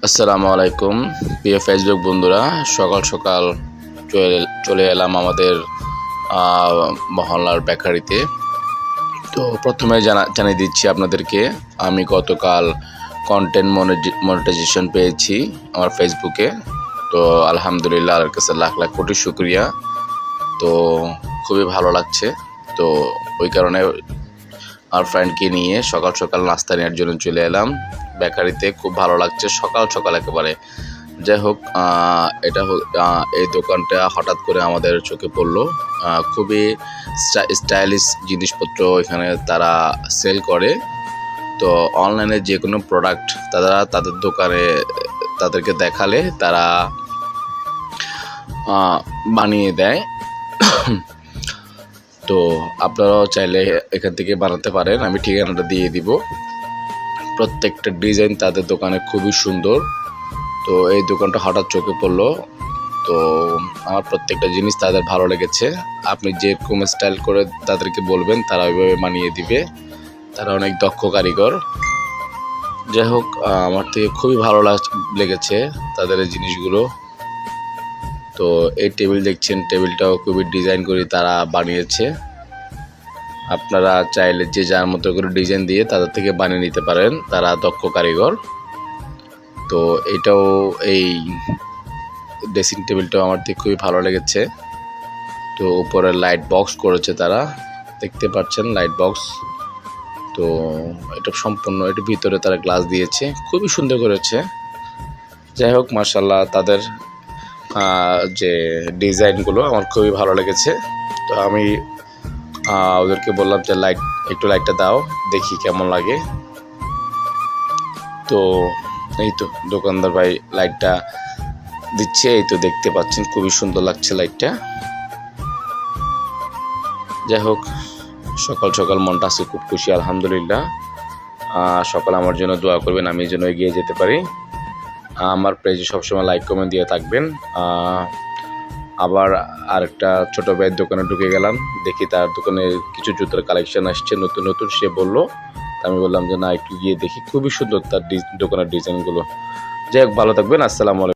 আসসালামু আলাইকুম প্রিয় ফেসবুক বন্ধুরা, সকাল সকাল চলে এলাম আমাদের মহল্লার বেকারিতে। তো প্রথমে জানিয়ে দিচ্ছি আপনাদেরকে, আমি গতকাল কন্টেন্ট মনিটাইজেশন পেয়েছি আমার ফেসবুকে। তো আলহামদুলিল্লাহ, আল্লাহর কাছে লাখ লাখ কোটি শুকরিয়া। তো খুবই ভালো লাগছে। তো ওই কারণে আমার ফ্রেন্ডকে নিয়ে সকাল সকাল নাস্তা নেওয়ার জন্য চলে এলাম বেকারিতে। খুব ভালো লাগছে সকাল সকাল একেবারে। যাই হোক, এই দোকানটা হঠাৎ করে আমাদের চোখে পড়লো। খুবই স্টাইলিশ জিনিসপত্র এখানে তারা সেল করে। তো অনলাইনে যে কোনো প্রোডাক্ট তাদের দোকানে তাদেরকে দেখালে তারা বানিয়ে দেয়। তো আপনারাও চাইলে এখান থেকে বানাতে পারেন, আমি ঠিকানাটা দিয়ে দিব। প্রত্যেকটা ডিজাইন তাদের দোকানে খুবই সুন্দর। তো এই দোকানটা হঠাৎ চোখে পড়লো। তো আমার প্রত্যেকটা জিনিস তাদের ভালো লেগেছে। আপনি যেরকম স্টাইল করে তাদেরকে বলবেন তারা ওইভাবে বানিয়ে দিবে। তারা অনেক দক্ষ কারিগর। যাই হোক, আমার থেকে খুবই ভালো লেগেছে তাদের এই জিনিসগুলো। তো এই টেবিল দেখছেন, টেবিলটাও খুবই ডিজাইন করে তারা বানিয়েছে। আপনারা চাইলে যে যার মতো করে ডিজাইন দিয়ে তাদের থেকে বানিয়ে নিতে পারেন, তারা দক্ষ কারিগর। তো এটাও, এই ড্রেসিং টেবিলটাও আমার থেকে খুবই ভালো লেগেছে। তো উপরে লাইট বক্স করেছে তারা, দেখতে পাচ্ছেন লাইট বক্স। তো এটা সম্পূর্ণ, এটার ভিতরে তারা গ্লাস দিয়েছে, খুবই সুন্দর করেছে। যাই হোক, মাশাআল্লাহ, তাদের যে ডিজাইনগুলো আমার খুবই ভালো লেগেছে। তো আমি ওদেরকে বললাম যে একটু লাইটটা দাও, দেখি কেমন লাগে। তো এই তো দোকানদার ভাই লাইটটা দিচ্ছে, এই তো দেখতে পাচ্ছেন খুবই সুন্দর লাগছে লাইটটা। যাই হোক, সকাল সকাল মনটা আছে খুব খুশি, আলহামদুলিল্লাহ। সকাল আমার জন্য দোয়া করবেন, আমি যেন এগিয়ে যেতে পারি। আমার পেজে সবসময় লাইক কমেন্ট দিয়ে থাকবেন। আবার আরেকটা ছোট ভাইয়ের দোকানে ঢুকে গেলাম, দেখি তার দোকানে কিছু জুতার কালেকশন আসছে নতুন নতুন। সে বললো, আমি বললাম যে না, একটু গিয়ে দেখি। খুবই সুন্দর তার দোকানের ডিজাইনগুলো। যাই হোক, ভালো থাকবেন। আসসালামু আলাইকুম।